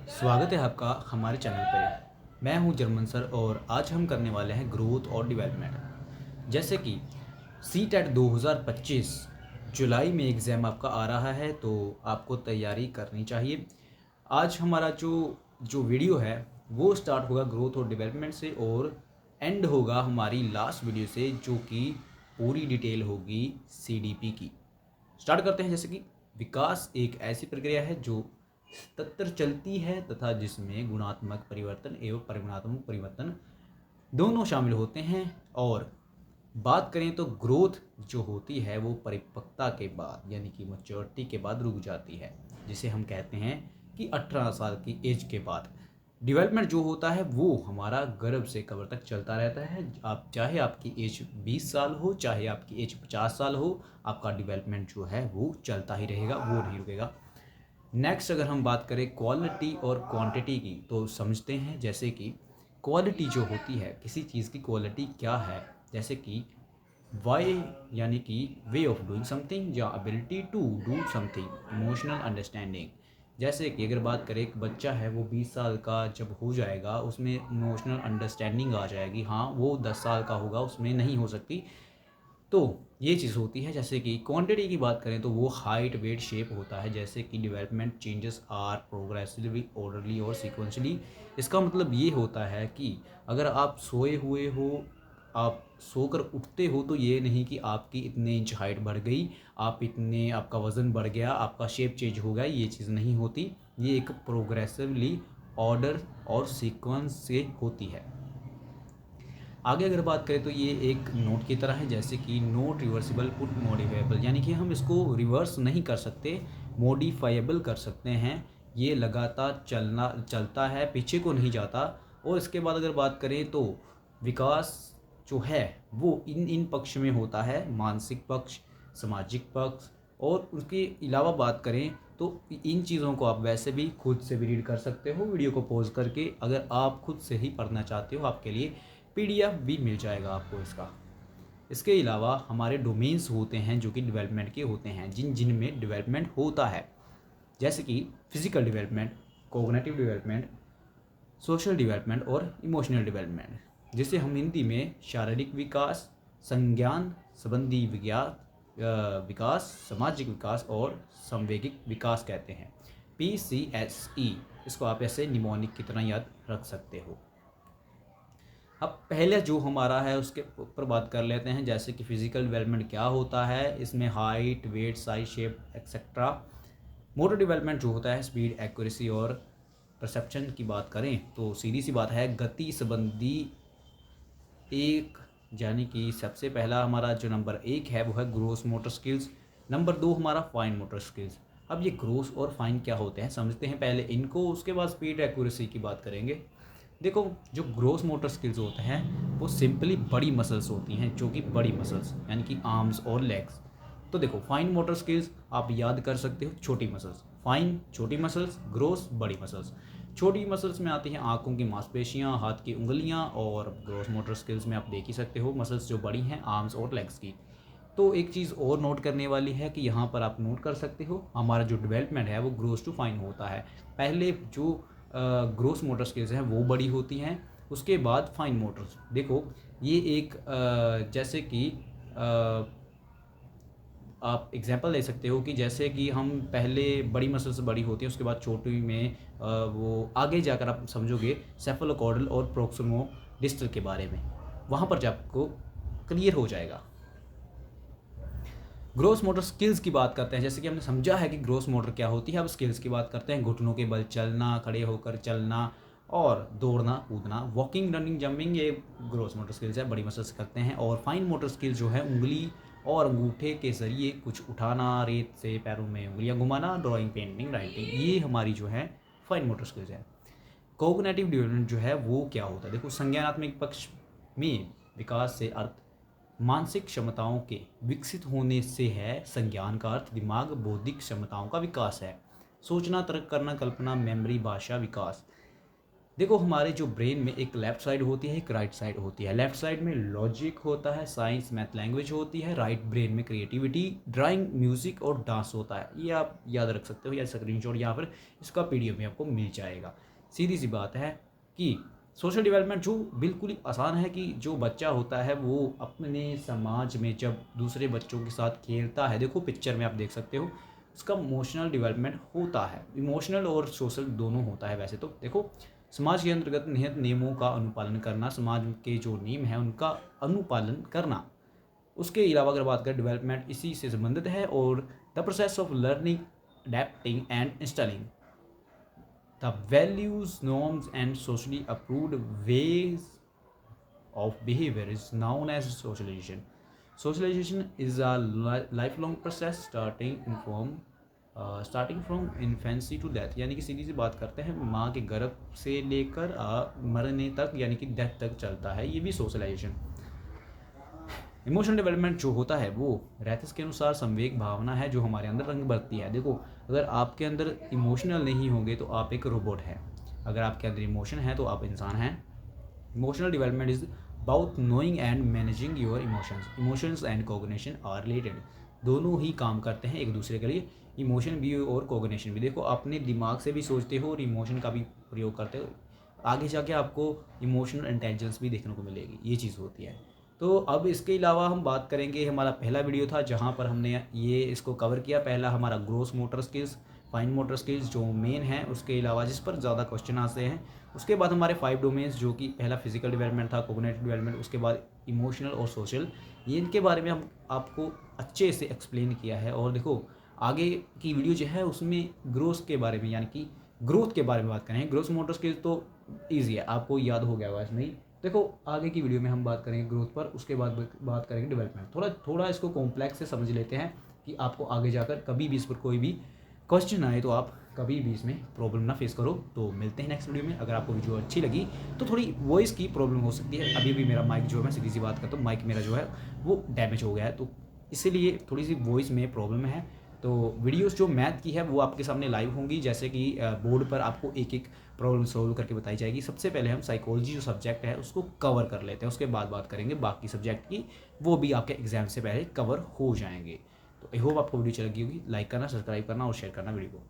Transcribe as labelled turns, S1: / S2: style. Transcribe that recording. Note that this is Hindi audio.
S1: स्वागत है आपका हमारे चैनल पर। मैं हूं जर्मन सर और आज हम करने वाले हैं ग्रोथ और डेवलपमेंट। जैसे कि सी टेट 2025 जुलाई में एग्ज़ाम आपका आ रहा है, तो आपको तैयारी करनी चाहिए। आज हमारा जो जो वीडियो है वो स्टार्ट होगा ग्रोथ और डेवलपमेंट से और एंड होगा हमारी लास्ट वीडियो से, जो कि पूरी डिटेल होगी सीडीपी की। स्टार्ट करते हैं। जैसे कि विकास एक ऐसी प्रक्रिया है जो सतत चलती है तथा जिसमें गुणात्मक परिवर्तन एवं परिमाणात्मक परिवर्तन दोनों शामिल होते हैं। और बात करें तो ग्रोथ जो होती है वो परिपक्वता के बाद यानी कि मैच्योरिटी के बाद रुक जाती है, जिसे हम कहते हैं कि 18 साल की एज के बाद। डेवलपमेंट जो होता है वो हमारा गर्भ से कब्र तक चलता रहता है। आप चाहे आपकी एज 20 साल हो, चाहे आपकी एज 50 साल हो, आपका डेवलपमेंट जो है वो चलता ही रहेगा, वो नहीं रुकेगा। नेक्स्ट अगर हम बात करें क्वालिटी और क्वांटिटी की, तो समझते हैं। जैसे कि क्वालिटी जो होती है, किसी चीज़ की क्वालिटी क्या है, जैसे कि वाई यानी कि वे ऑफ डूइंग समथिंग या ability to do something, emotional understanding. जैसे कि अगर बात करें, एक बच्चा है वो 20 साल का जब हो जाएगा उसमें इमोशनल अंडरस्टैंडिंग आ जाएगी। हाँ, वो 10 साल का होगा उसमें नहीं हो सकती। तो ये चीज़ होती है। जैसे कि क्वांटिटी की बात करें तो वो हाइट, वेट, शेप होता है। जैसे कि development changes are progressively, orderly और सीक्वेंशली। इसका मतलब ये होता है कि अगर आप सोए हुए हो, आप सोकर उठते हो, तो ये नहीं कि आपकी इतने इंच हाइट बढ़ गई, आप इतने, आपका वज़न बढ़ गया, आपका शेप चेंज हो गया, ये चीज़ नहीं होती। ये एक प्रोग्रेसिवली ऑर्डर और सीक्वेंस से होती है। आगे अगर बात करें तो ये एक नोट की तरह है। जैसे कि नोट रिवर्सिबल पुट मॉडिफाइबल, यानी कि हम इसको रिवर्स नहीं कर सकते, मॉडिफाइबल कर सकते हैं। ये लगातार चलता है, पीछे को नहीं जाता। और इसके बाद अगर बात करें तो विकास जो है वो इन इन पक्ष में होता है, मानसिक पक्ष, सामाजिक पक्ष। और उसके अलावा बात करें तो इन चीज़ों को आप वैसे भी खुद से भी रीड कर सकते हो, वीडियो को पॉज करके। अगर आप खुद से ही पढ़ना चाहते हो, आपके लिए पीडीएफ भी मिल जाएगा आपको इसका। इसके अलावा हमारे डोमेन्स होते हैं जो कि डेवलपमेंट के होते हैं, जिन जिन में डेवलपमेंट होता है। जैसे कि physical development, cognitive development, social development और इमोशनल डेवलपमेंट, जिसे हम हिंदी में शारीरिक विकास, संज्ञान संबंधी विकास, सामाजिक विकास और संवेगिक विकास कहते हैं। PCSE, इसको आप ऐसे निमोनिक की तरह याद रख सकते हो। अब पहले जो हमारा है उसके ऊपर बात कर लेते हैं। जैसे कि फिजिकल डेवलपमेंट क्या होता है, इसमें height, weight, size, shape etcetera. Motor development जो होता है स्पीड, एक्यूरेसी और परसेप्शन की बात करें तो सीधी सी बात है, गति संबंधी एक, यानी कि सबसे पहला हमारा जो नंबर 1 है वो है ग्रोस मोटर स्किल्स। नंबर 2 हमारा फाइन मोटर स्किल्स। अब ये ग्रोस और फाइन क्या होते हैं समझते हैं पहले इनको, उसके बाद स्पीड एक्यूरेसी की बात करेंगे। देखो, जो ग्रोस मोटर स्किल्स होते हैं वो सिंपली बड़ी मसल्स होती हैं, जो कि बड़ी मसल्स यानी कि आर्म्स और लेग्स। तो देखो, फाइन मोटर स्किल्स आप याद कर सकते हो, छोटी मसल्स। फाइन छोटी मसल्स, ग्रोस बड़ी मसल्स। छोटी मसल्स में आती हैं आंखों की मांसपेशियां, हाथ की उंगलियां। और ग्रोस मोटर स्किल्स में आप देख ही सकते हो मसल्स जो बड़ी हैं आर्म्स और लेग्स की। तो एक चीज़ और नोट करने वाली है कि यहाँ पर आप नोट कर सकते हो, हमारा जो डेवलपमेंट है वो ग्रोस टू फाइन होता है। पहले जो ग्रोस मोटर स्किल्स हैं वो बड़ी होती हैं, उसके बाद फाइन मोटर्स। देखो, ये एक जैसे कि आप एग्जांपल ले सकते हो कि जैसे कि हम पहले बड़ी मसल्स बड़ी होती है, उसके बाद छोटी में वो आगे जाकर आप समझोगे सेफलोकॉर्डल और प्रोक्सिमो डिस्टल के बारे में, वहाँ पर जब आपको क्लियर हो जाएगा। ग्रोस मोटर स्किल्स की बात करते हैं। जैसे कि हमने समझा है कि ग्रोस मोटर क्या होती है, अब स्किल्स की बात करते हैं। घुटनों के बल चलना, खड़े होकर चलना और दौड़ना कूदना, वॉकिंग, रनिंग, जंपिंग, ये ग्रोस मोटर स्किल्स है, बड़ी मसल्स करते हैं। और फाइन मोटर स्किल्स जो है उंगली और अंगूठे के जरिए कुछ उठाना, रेत से पैरों में उंगलियां घुमाना, ड्राइंग, पेंटिंग, राइटिंग, ये हमारी जो है फाइन मोटर स्किल्स है। कोग्निटिव डेवलपमेंट जो है वो क्या होता है, देखो, संज्ञानात्मक पक्ष में विकास से अर्थ मानसिक क्षमताओं के विकसित होने से है। संज्ञान का अर्थ दिमाग, बौद्धिक क्षमताओं का विकास है। सोचना, तर्क करना, कल्पना, मेमोरी, भाषा विकास। देखो हमारे जो ब्रेन में एक लेफ़्ट साइड होती है, एक राइट साइड होती है। लेफ़्ट साइड में लॉजिक होता है, साइंस, मैथ, लैंग्वेज होती है। राइट ब्रेन में क्रिएटिविटी, ड्राइंग, म्यूज़िक और डांस होता है। ये आप याद रख सकते हो, या स्क्रीनशॉट या फिर इसका पीडीएफ में आपको मिल जाएगा। सीधी सी बात है कि सोशल डेवलपमेंट जो बिल्कुल ही आसान है कि जो बच्चा होता है वो अपने समाज में जब दूसरे बच्चों के साथ खेलता है, देखो पिक्चर में आप देख सकते हो, उसका इमोशनल डेवलपमेंट होता है। इमोशनल और सोशल दोनों होता है। वैसे तो देखो समाज के अंतर्गत निहित नियमों का अनुपालन करना, समाज के जो नियम हैं उनका अनुपालन करना। उसके अलावा अगर बात करें डेवलपमेंट इसी से संबंधित है, और the process of learning, adapting and installing the values, norms and socially approved ways of behavior is known as socialization. Socialization is a lifelong process starting from infancy to death, यानी कि सीधी सी बात करते हैं माँ के गर्भ से लेकर मरने तक यानी कि डेथ तक चलता है। ये भी सोशलाइजेशन। इमोशनल डेवलपमेंट जो होता है वो रैथिस के अनुसार संवेग भावना है जो हमारे अंदर रंग भरती है। देखो अगर आपके अंदर इमोशनल नहीं होंगे तो आप एक रोबोट हैं, अगर आपके अंदर इमोशन है तो आप इंसान हैं। Emotional development is about knowing and managing your emotions. Emotions and cognition are related, दोनों ही काम करते हैं एक दूसरे के लिए, इमोशन भी और कोग्निशन भी। देखो अपने दिमाग से भी सोचते हो और इमोशन का भी प्रयोग करते हो, आगे जाके आपको इमोशनल इंटेलिजेंस भी देखने को मिलेगी, ये चीज़ होती है। तो अब इसके अलावा हम बात करेंगे, हमारा पहला वीडियो था जहाँ पर हमने ये इसको कवर किया। पहला हमारा gross motor skills, fine motor skills जो मेन है, उसके अलावा जिस पर ज़्यादा क्वेश्चन आते हैं। उसके बाद हमारे 5 डोमेन्स जो कि पहला फिजिकल डेवलपमेंट था, कोग्निटिव डेवलपमेंट, उसके बाद इमोशनल और सोशल, ये इनके बारे में हम आपको अच्छे से एक्सप्लेन किया है। और देखो आगे की वीडियो जो है उसमें ग्रोथ के बारे में यानी कि ग्रोथ के बारे में बात करें। ग्रोस मोटर स्किल्स तो ईजी है, आपको याद हो गया होगा इसमें ही। देखो आगे की वीडियो में हम बात करेंगे ग्रोथ पर, उसके बाद बात करेंगे डेवलपमेंट। थोड़ा इसको कॉम्प्लेक्स से समझ लेते हैं कि आपको आगे जाकर कभी भी इस पर कोई भी क्वेश्चन आए तो आप कभी भी इसमें प्रॉब्लम ना फेस करो। तो मिलते हैं नेक्स्ट वीडियो में। अगर आपको वीडियो अच्छी लगी तो थोड़ी वॉइस की प्रॉब्लम हो सकती है, अभी भी मेरा माइक जो है, मैं सीधी सी बात करता हूँ, माइक मेरा जो है वो डैमेज हो गया है, तो इसीलिए थोड़ी सी वॉइस में प्रॉब्लम है। तो वीडियोस जो मैथ की है वो आपके सामने लाइव होंगी, जैसे कि बोर्ड पर आपको एक एक प्रॉब्लम सोल्व करके बताई जाएगी। सबसे पहले हम साइकोलॉजी जो सब्जेक्ट है उसको कवर कर लेते हैं, उसके बाद बात करेंगे बाकी सब्जेक्ट की, वो भी आपके एग्जाम से पहले कवर हो जाएंगे। तो आई होप आपको वीडियो अच्छी लगी होगी। लाइक करना, सब्सक्राइब करना और शेयर करना वीडियो को।